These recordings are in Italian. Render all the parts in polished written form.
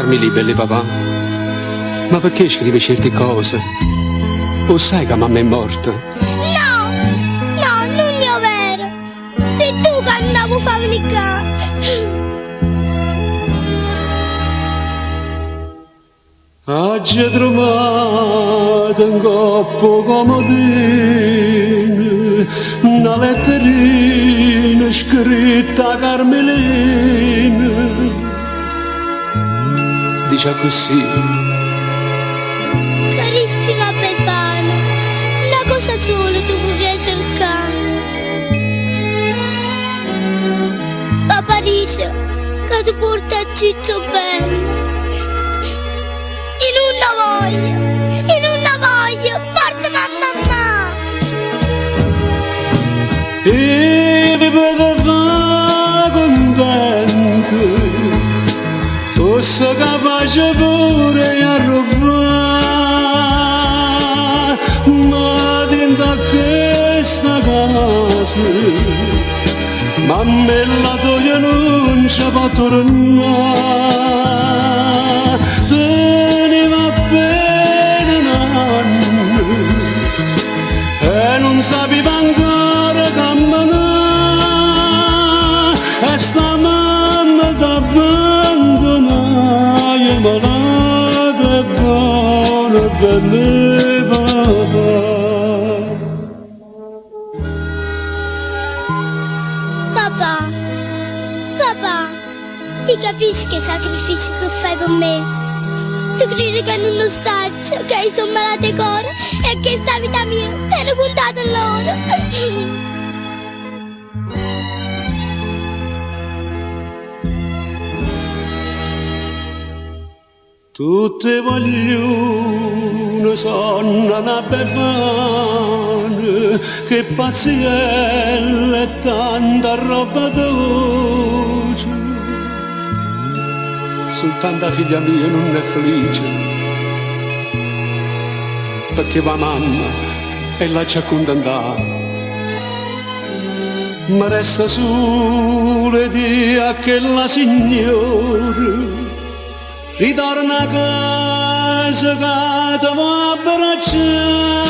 Carmeli, belli papà, ma perché scrivi certe cose? O sai che mamma è morta? No, no, non è vero. Sei tu che andavo a fabbricare. Oggi trovato un coppo comodino, una letterina scritta a Carmelina. Dice così: Carissima Befana, una cosa sola tu puoi cercare. Papà dice che ti porta a Ciccio bello. In una voglia, forza mamma. E vi potete fare contento, fosse capace pure a rubare, ma dentro questa casa mamma e la toglie non ci fa tornare. Te ne va bene un anno e non sapeva ancora camminare, e sta mamma t'abbandona, è malata e buona e bella papà. Papà, ti capisci che sacrifici che fai per me? Tu credi che non lo saggio, che sono malata cuore e che sta vita mia te ne contate loro? Tutte vogliono sono una Befana, che paziella e tanta roba dolce. Soltanto la figlia mia non è felice, perché va mamma e la ci accontentata. Ma resta sola di che la signora ritorna a casa che ti va abbracciare.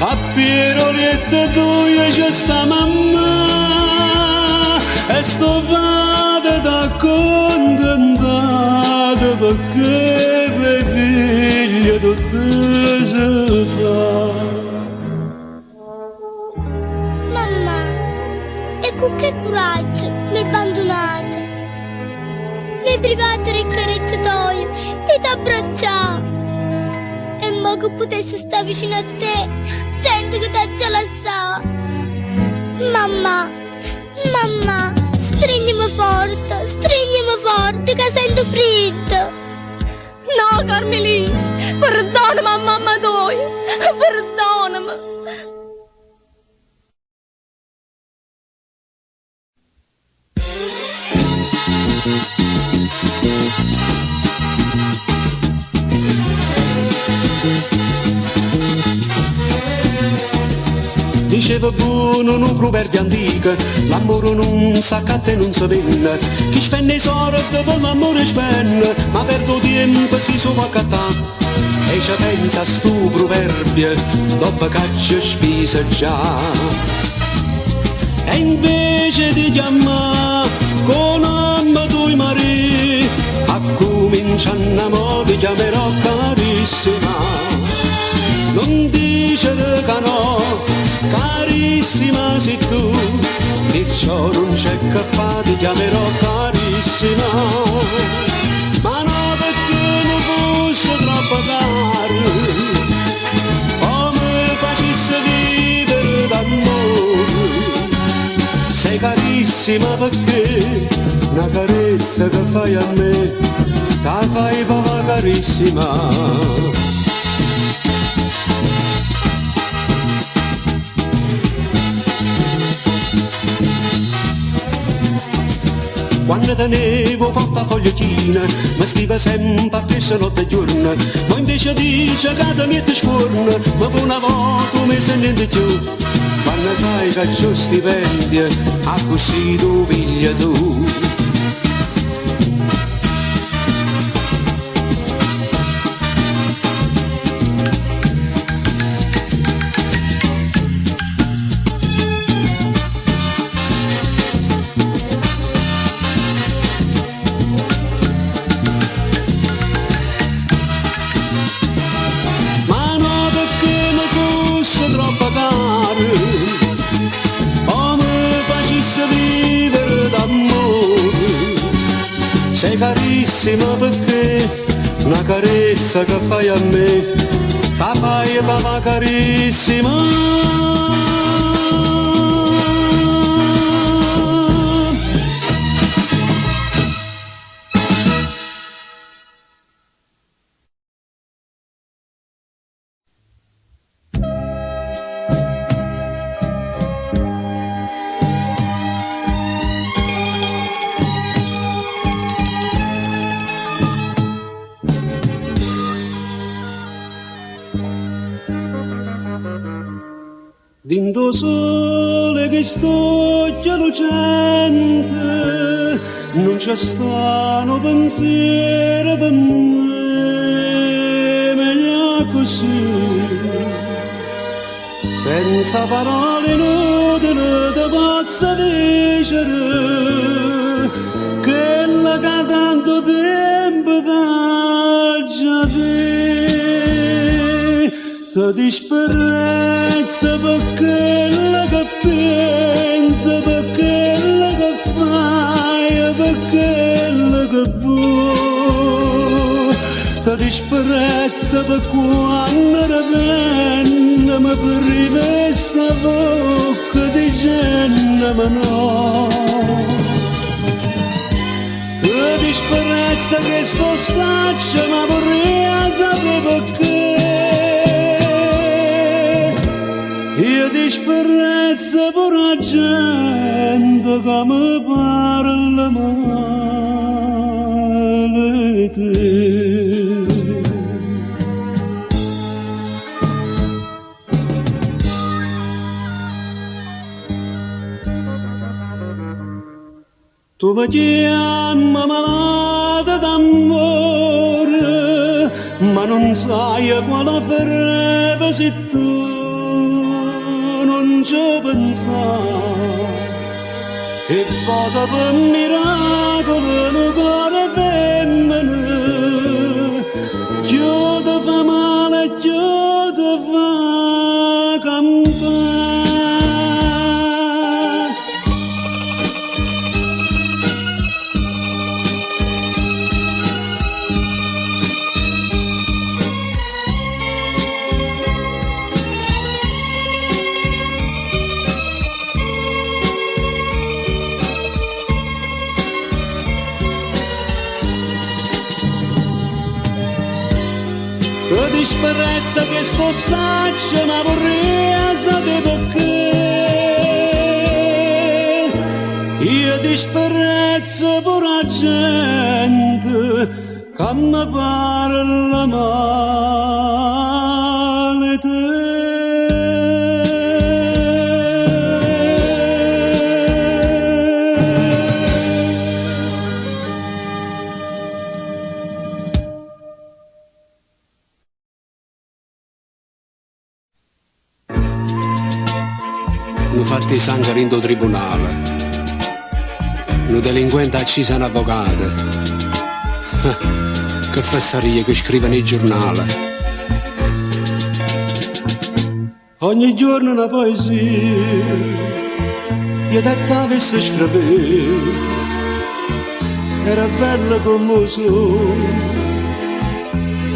A Pierolietta tua c'è sta mamma e sto vado da contentata perché per figlia tutte si fa. Mamma, e con che coraggio mi abbandonate? Mi private le carezze tue e ti abbracciate. E mo che potessi stare vicino a te, sento che ti già lasciato. Mamma, stringimi forte, che sento freddo. No, Carmeli, perdonami a mamma tua, perdonami. Diceva buono un proverbio antico, l'amore non s'accatta e non si vende. Chi spende i soldi per l'amore spende, ma perdo tempo si può accattare. E ci pensa a sto proverbio, dopo che ci spisa già. E invece di chiamare con nome tuo marito, a cominciare a mo' ti chiamerò carissima. Non dicere che no, carissima sei tu, perciò non c'è che fare, ti chiamerò carissima. Ma no, perché non fosse troppo caro, come facesse vivere d'amore. Sei carissima perché una carezza che fai a me, la fai papà carissima. Quando tenevo portafogliettina, mi stiva sempre appresso notte e giorno, ma invece dice che da mia scorna, ma per una volta non mi sa niente più. Quando sai che c'ho stipendio, a così tu piglia tu. Sei carissima perché una carezza che fai a me, la fai mamma carissima. Dinto sole che sto già lucente, non c'è stato pensiero per me, meglio così. Senza parole inutili ti posso dicere che la che tanto tempo dà già te. Ti disprezza per quello che pensa, per quello che fai, per quello che vuoi. Ti disprezza per quando ravenna, ma per rivesta bocca dicendami no. Ti disprezza che sto saccia, ma vorrei sapere perché. Io disprezzo per la gente che mi parla male te. Tu mi chiami malata d'amore, ma non sai quale farebbe se tu non ci pensare. E vado per miracolo un cuore femmine, più ti fa male, più ti fa campare. Che disprezza che sto saccia, ma vorrei sapere perché. Io disprezzo per la gente che mi parla male te. Non fatti sangue in tribunale, un delinquente accisa un avvocato, che fesserie che scrive nei giornali. Ogni giorno una poesia, io da te avessi scrivere, era bello come il sole,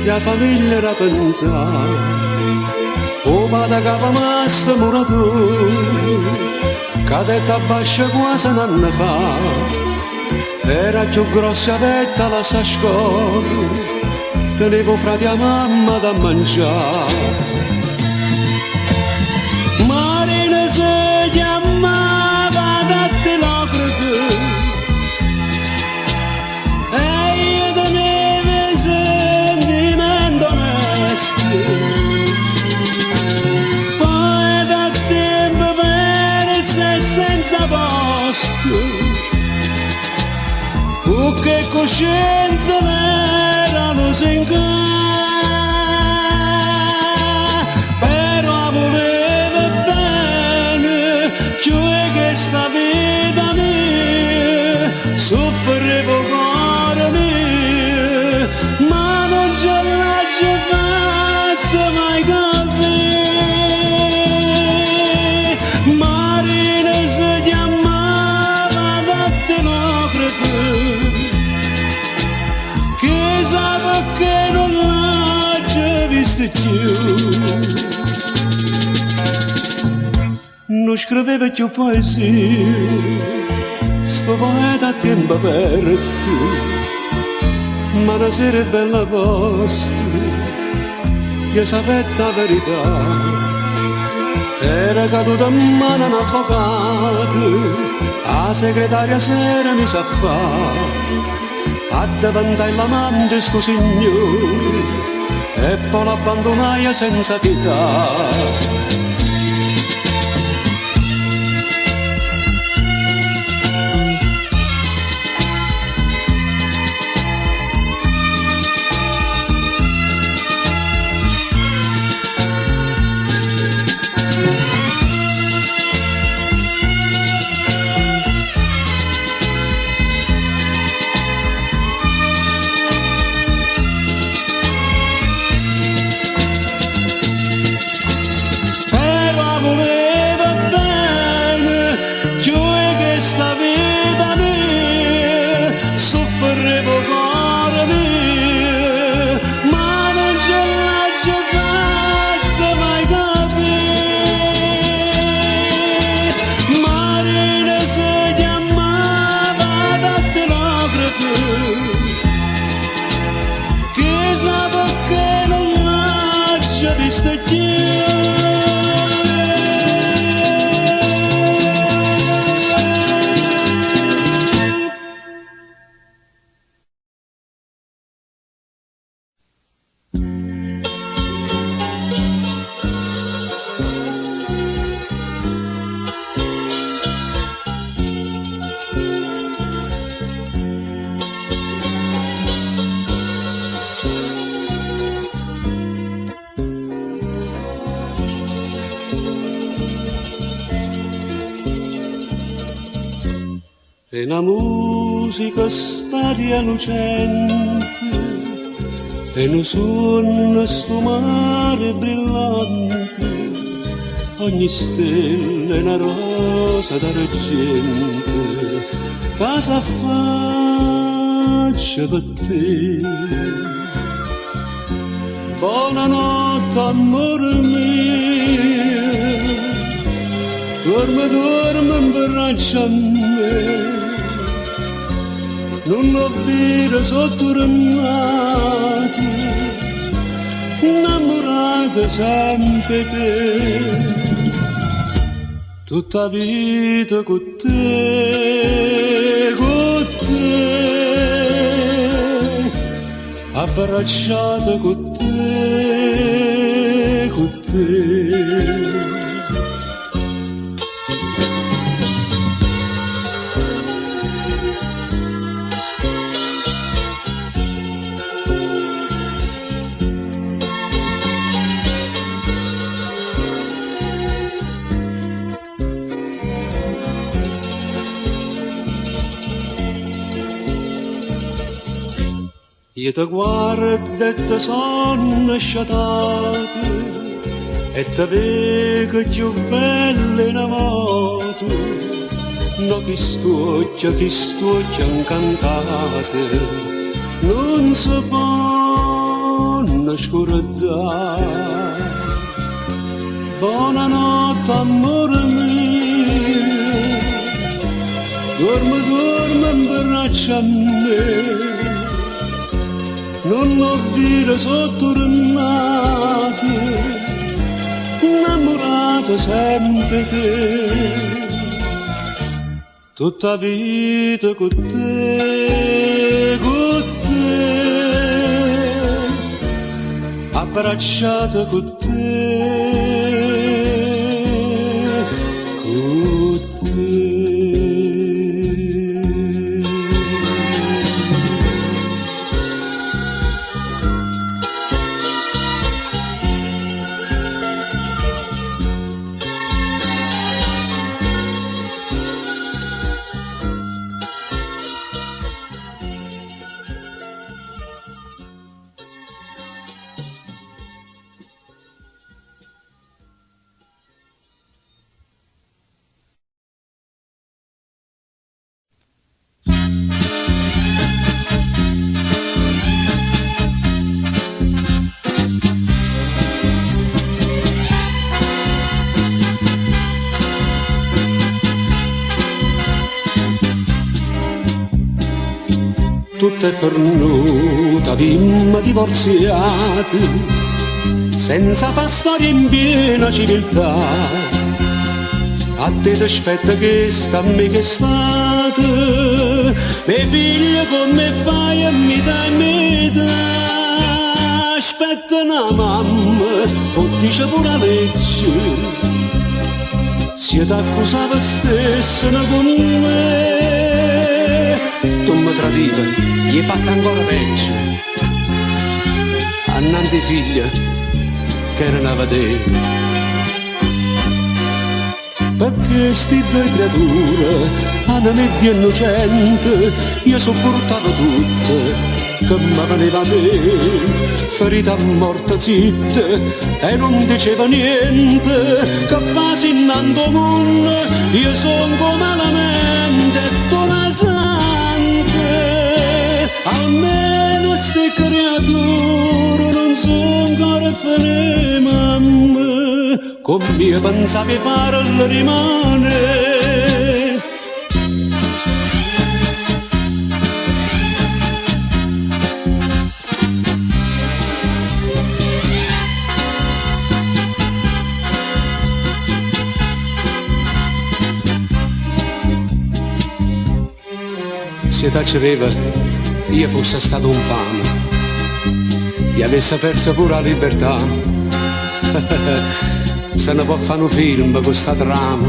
la famiglia era pensare. O vada capa masta muratore, cadetta bascia quasi un anno fa, era più grossa vetta la sa scuola, tenevo frati a mamma da mangiare. Marina si chiamava dattilografe e io tenevo sentimento onesto. Poi da tempo perse senza posto, che coscienza n'erano senza, però voleva bene, cioè che sta vita mia, soffrivo cuore mio, ma non ce l'ho fatta mai capire. Marina si chiamava dattilografe, che non l'ho già vista più. Non scriveva più poesie, sto poeta a tempo perso, ma una sera bella posta, io sapevo la verità, era caduta in mano un avvocato, la segretaria sera mi sa fare, a davanti l'amante sto signore e poi l'abbandonai senza pietà. E la musica staria lucente, e non suona sto mare brillante, ogni stella è una rosa d'argento, casa faccia per te. Buonanotte amore mio, dorme in braccio a me, non lo dire sotto ramati, innamorata sempre te, tutta vita con te, abbracciata con te, con te. Io ti guardo e ti sono sciatate e ti vedo più bella in moto, no chi stuoccia incantate, non si può scordare. Buonanotte amore mio, dormi in braccio a me, non lo dire sotto l'annata, innamorata sempre te. Tutta vita con te, abbracciata con te, con te. Tutta è fornuta, bimba divorziata, senza fa storia in piena civiltà. A te ti aspetta che sta a me che è stata, mie figlie come fai a metà e metà. Aspetta una mamma, o dice pure la legge, se ti accusava stessa con me, tu mi tradiva, gli hai fatto ancora peggio. Annanti figlia, che era una te. Perché sti due creature, hanno media innocente, io sopportavo tutte, che mi veneva te, ferita morta zitta, e non diceva niente, che fasi innanto mondo, io son come la mente, e tu la sante, almeno sti creature non sono ancora fare mamma, come pensavi fare le rimane. Se taceva, io fosse stato un fame, e avesse perso pure la libertà. Se ne può fare un film con questa trama.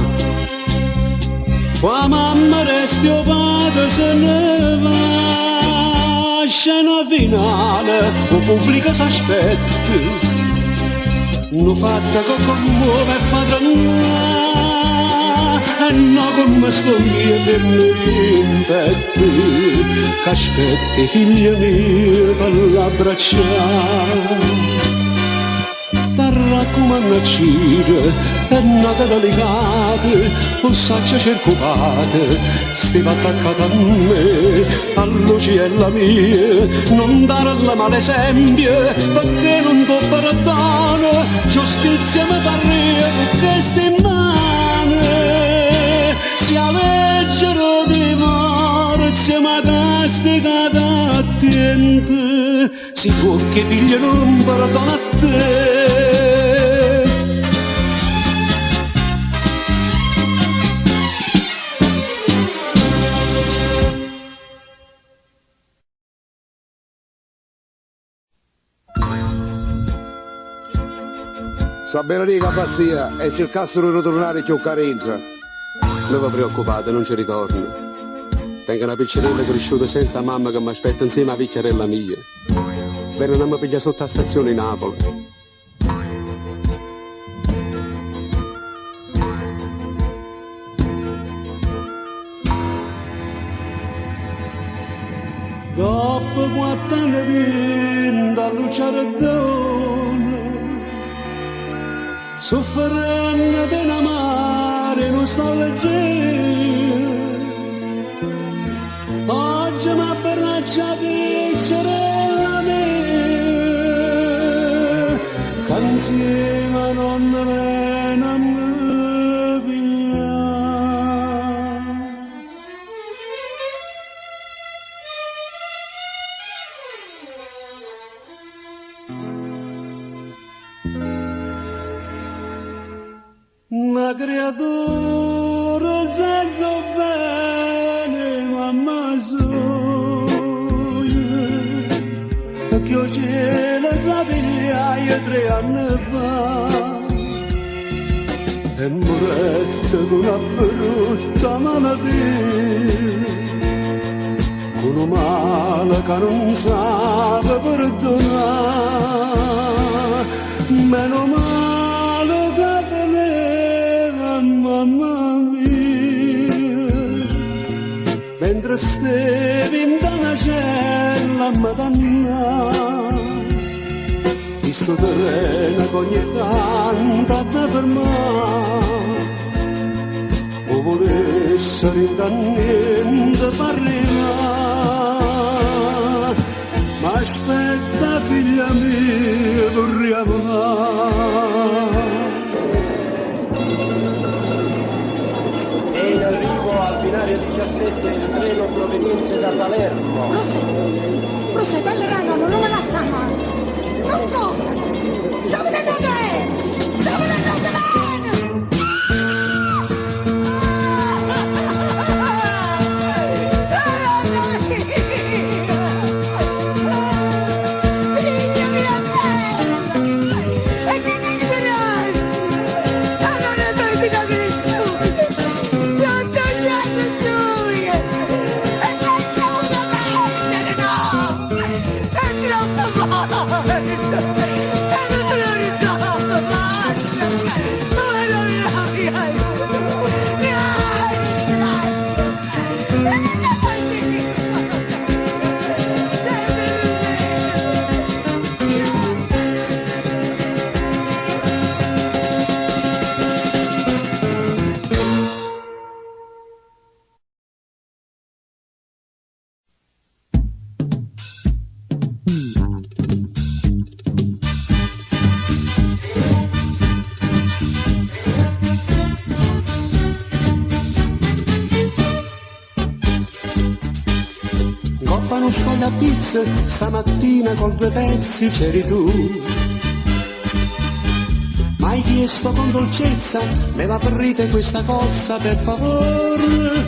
Qua mamma resti o padre se ne va, scena finale, o pubblico s'aspetta, non fatta che commuove e fa tremare, e no come sto mio fermo in petto, che aspetti figlia mia per l'abbracciare. Raccomando a cire, è nata delicata, o saccia cercupata, stiva attaccata a me, a lucella mia, non dare la male esempio, perché non do perdono, giustizia mi fa rio, perché sti mani, sia leggero di morte, ma castigata attenta, si può che figlio non perdona a te. Sa bene lì che passia e cercassero di ritornare che entra. Non vi preoccupate, non ci ritorno. Tengo una piccinella cresciuta senza mamma che mi aspetta insieme alla picchiarella mia. Bene, non mi piglia sotto la stazione di Napoli. Dopo 4 anni di dallucciare donne, sofferendo per amare non sto leggendo, oggi mi abbraccia pizzerella mia, che insieme non me non mi piglia. una creatura senza bene, mamma sono, perché io ce la sapevo 3 anni fa. E morette con una brutta malattia, con un male che non sa perdonare. Meno male che teneva mamma mia, mentre stevi in una cella a Madonna. Questo terreno che ogni tanto ti fermare, o volesse niente parliamo, ma aspetta figlia mia, vorremmo È in arrivo al binario 17 il treno proveniente da Palermo. Prosse, balleranno, non me la sanno. Non torna! Stavo venendo a te! Stavo venendo a te! Figlia mia bella! E che disperanza! Non è dormita cresciuta! Sono tagliato giuria! E non c'è da perdere, no! È troppo forte! Conosco la pizza, stamattina con 2 pezzi c'eri tu. M'hai chiesto con dolcezza, me la aprite questa cosa per favore.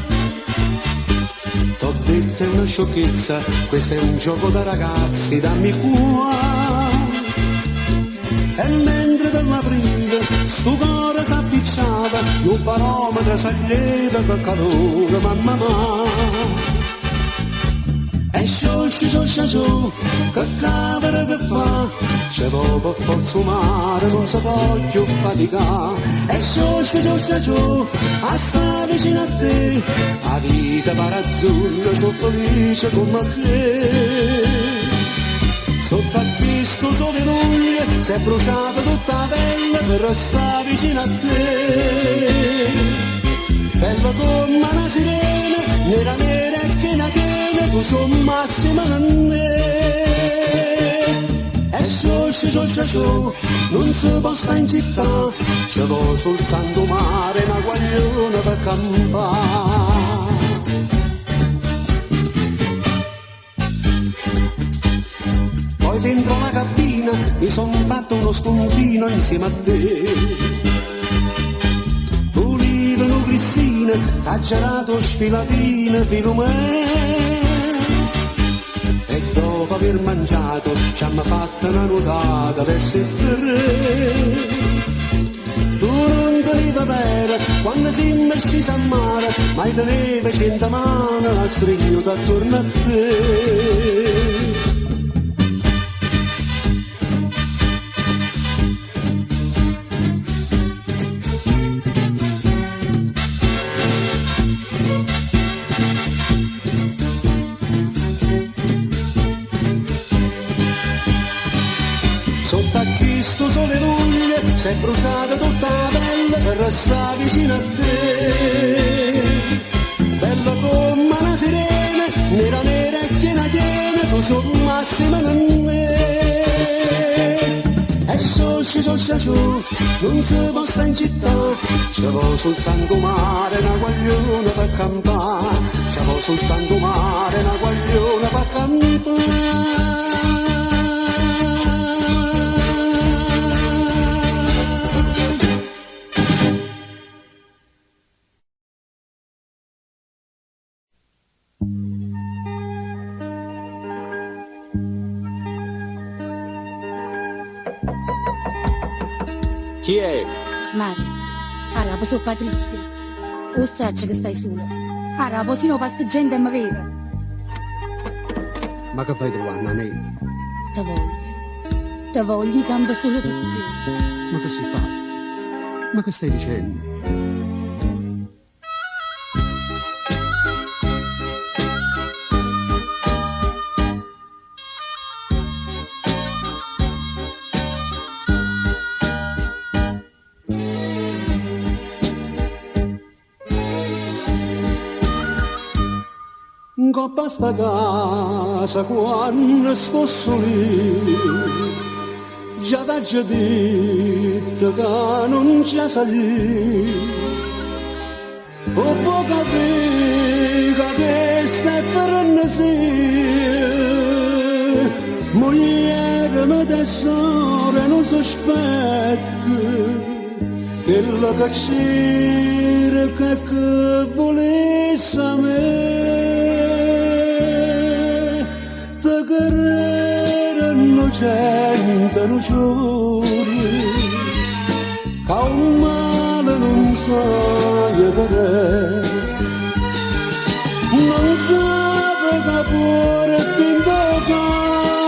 T'ho detto è una sciocchezza, questo è un gioco da ragazzi, dammi cuore. E mentre te l'apriva, sto cuore s'appicciava, un barometro s'aglieva col calore, mamma mia. E sciò, che cavolo che fa? C'è dopo forza umana, non si può più faticare. E sciò, a sta vicino a te, a vita parazzurra, sono felice come te. Sotto a questo sole luglio, si è bruciata tutta la pelle per restare vicino a te. Bella come una sirena, nera nera che una chena, tu son massima a me. E sciò, non si può stare in città, ci vuole soltanto mare, una guagliona per campare. Poi dentro la cabina mi son fatto uno spuntino insieme a te. Crissina, ha gelato sfilatina fino a me. E dopo aver mangiato ci hanno fatto una nuotata verso il 3. Tu non tenevi bere quando siamo scesi a mare, ma tenevi 100 mani a stringere attorno a te. Sotto a questo sole luglio si è bruciata tutta la pelle per restare vicino a te. Bella come una sirena, nera nera e piena piena, tu sono massima a me. E sciò, non si può stare in città, ci vuole soltanto mare, una guagliona per campare. Ci vuole soltanto mare, una guagliona per campare. Chi è? Mario, ora sono Patrizia. O sai che stai solo. Ora, così non passa gente a me vera. Ma che fai trovando a me? Te voglio, cambio solo per te. Ma che sei pazzo? Ma che stai dicendo? In coppa sta casa quando sto solino, già da già detto che non c'è salì. O può capire che stai fermando moglie me tesoro non sospetta che la cacciere che volesse a me. Te querere innocente non giuri, che un male non sai per non sape che pure ti indagare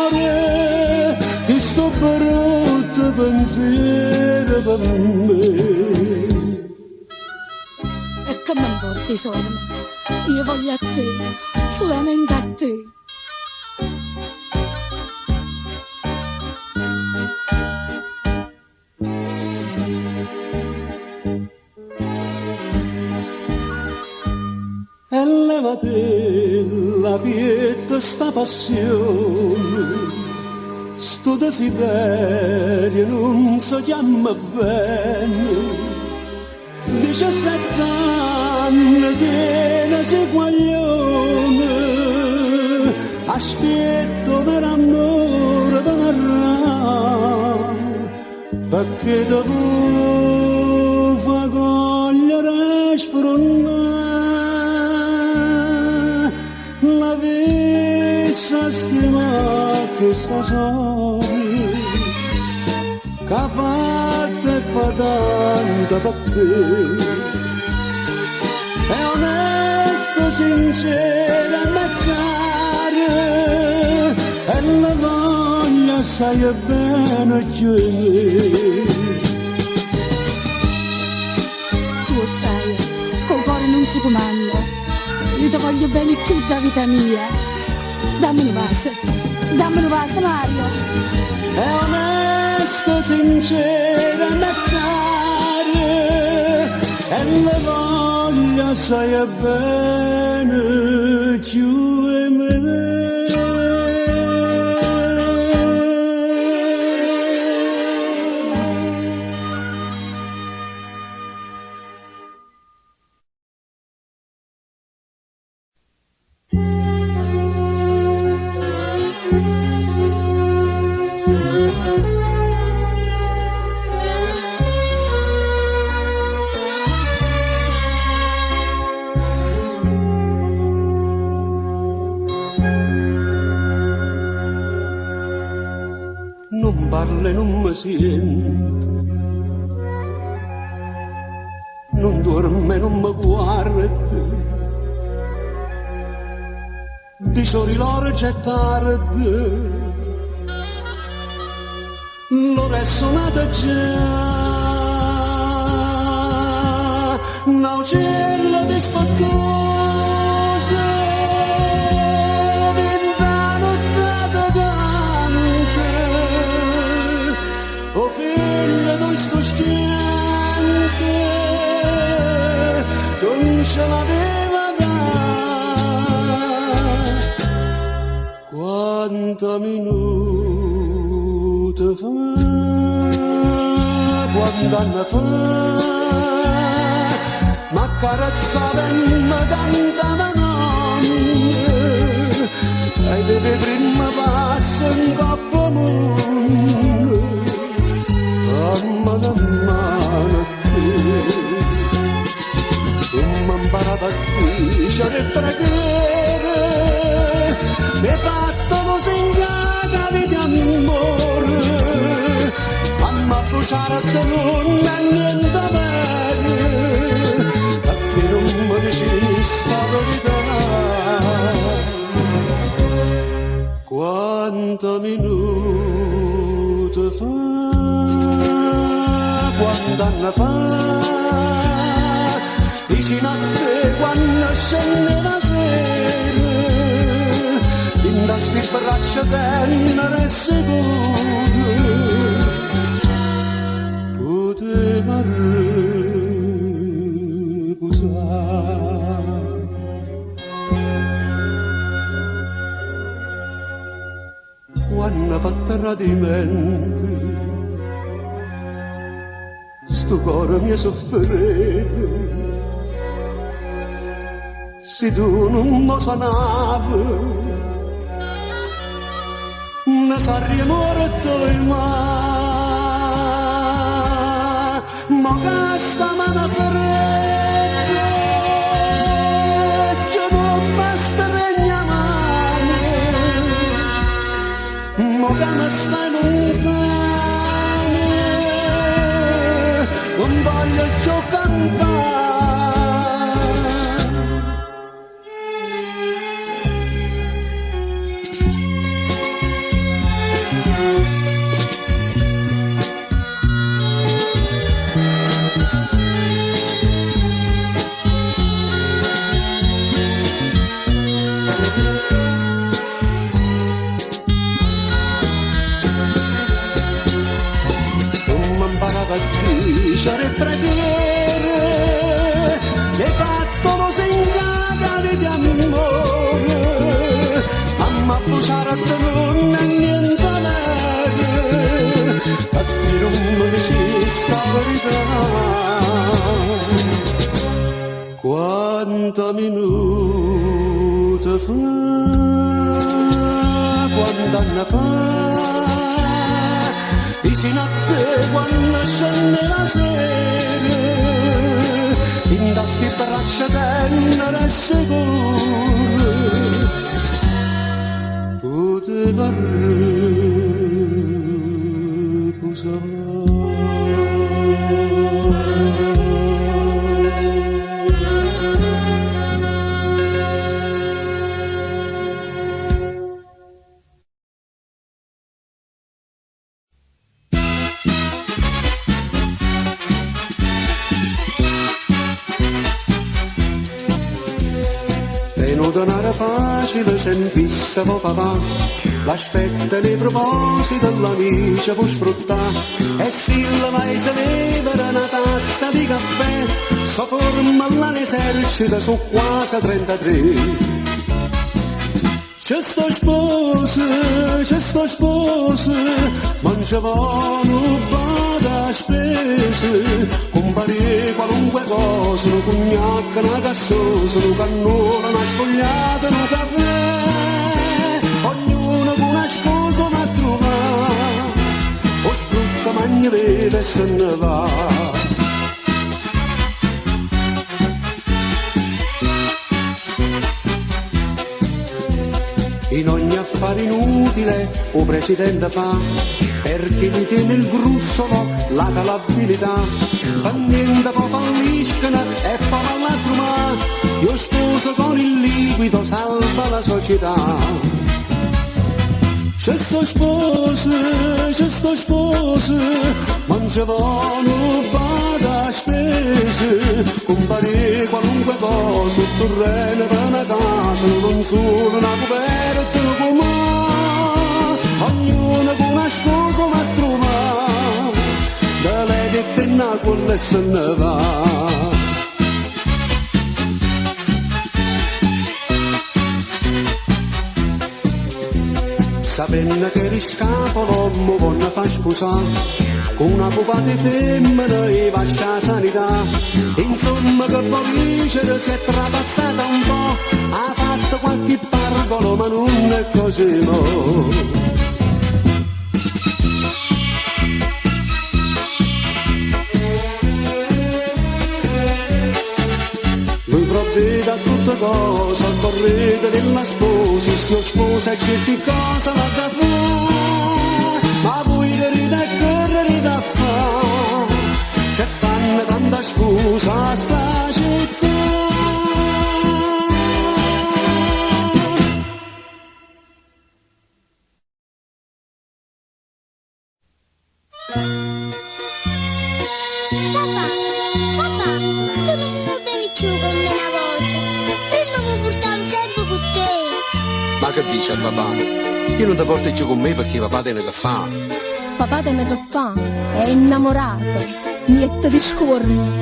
che sto brutto pensiero per me. E che mi importa tesoro, io voglio a te, solamente a te. E levate la pietà sta passione, sto desiderio non si chiama bene. 17 anni tiene si guaglione, aspetto per amore da narrare, perché dopo fa cogliere sfronnare la vista stima che sta soli, che ha fatto e fa tanto per te. È onesto, sincero e caro, e la voglia sai bene che me. Tu sai, col cuore non si comanda. Io ti voglio bene più da vita mia. Dammi un vaso, Mario. È onesto, sincero e caro, e la voglia sai bene che me. Non parla e non mi sente, non dorme e non mi guarda, di soli l'ora c'è tardi, l'ora è suonata già, un uccello di spoccosa. O figlio di sto schiante, non ce l'aveva da. Quanta minuti fa, quant'anni fa, m'accarezzava e mi cantava notte, e deve prima passa in coppa mondo. Mano a mano a te, tu mi hai imparato a dicere il preghiere, mi hai fatto così in vita d'amore, a mamma bruciare non è niente bene, perché non mi dici sta verità. Quanto minuto fa, quanto anni fa, vicino a te quando scende la sera, in da sti braccia tenere sicuro, poteva riposare. Quando fatto tradimento, sto cuore mi soffreva, se tu non mi sanavi, ne sarei morto in mare, ma che sta mano fredda, che non mi stregna mano, ma che mi stai lontano, non voglio più cantare. Dicere preghiere, le fatto lo singagare di amore, mamma bruciare non è niente meglio, perché non mi dici sta verità. Quanto minuto fa, quanto anni fa, vicino a te quando scende la sera, in da sti braccia tenere sicuro, poteva riposare. Denare facile sempisse vo papà, l'aspetta nei propositi dell'amica può sfruttare, e se la vai a vedere una tazza di caffè, so forma all'esercito su quasi 33. C'è sto sposo, non ci vanno bada spese, compare qualunque cosa, un cognac, una cassosa, un cannone, una sfogliata, un caffè, ognuno con una scusa va a trovare, o sfrutta, mangia, beve e se ne va. In ogni affare inutile o presidente fa, perché gli tiene il gruzzolo, la calabilità, per niente poi falliscono e poi l'altro ma, io sposo con il liquido, salva la società. C'è sto sposo, non ci vanno bada spese, compare qualunque cosa, un terreno per una casa, non solo una coperta, una comà, ognuno con una scusa ma trova, da lei che penna quella e se ne va. Sapendo che riscappo l'uomo vuole far sposare, con una pupa di femmina e vascia sanità, insomma che Boricere si è trapazzata un po', ha fatto qualche pargolo ma non è così mo'. Provvede a tutte cose, al correte della sposa, se io sposa certi cose la da fare, ma voi che rida e che rida fa, la sposa sta città. Papà, tu non mi vieni più con me una volta. Prima mi portavi sempre con te. Ma che dice al papà? Io non ti porto più con me perché papà te ne che fa. Papà te ne che fa? È innamorato, mietto di scorno.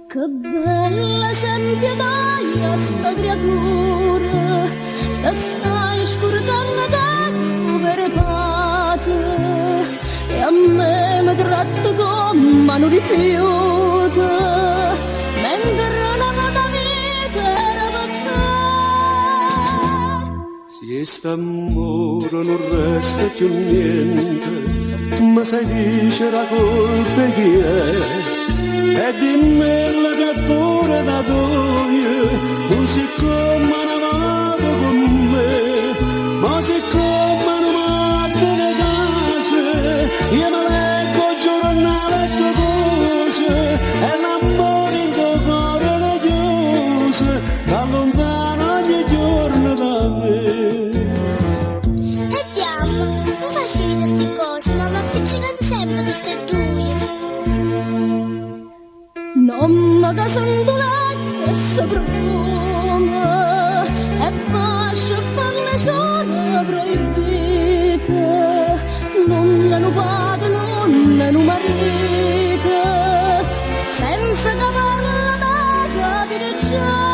Che bella esempio dai a sta creatura, te stai scordando da povere pate, e a me mi tratta come mano di fiuta, mentre la mia vita era per te. Se st'amore non resta più niente, ma sai dice la colpa chi è? E dimmela che pure da dove, non si come amato con me, ma siccome non mi bene casa, io mi leggo giornale e tue cose, e l'amore in tuo cuore le chiuse, da lontano ogni giorno da me. E ti amo, non facete queste cose, ma mi appiccicate sempre tutte e due. Non mi casandolette se profuma, e pasce per le zone proibite, non è un padre, non è un marito, senza che parla da capire già.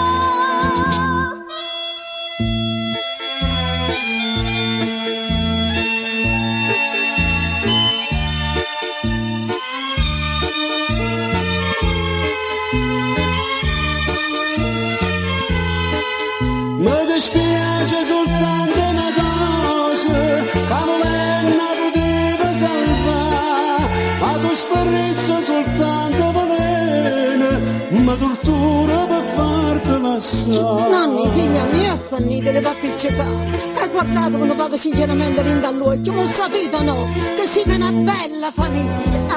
Mi dispiace soltanto una cosa, che non poteva salvare, ma tu sprizzo soltanto veleno, ma tortura per farti lasciare. Nonni, figlia mia, affannite le pappiccicate. E guardate quando pago sinceramente rinda all'occhio, ma sapete no, che siete una bella famiglia.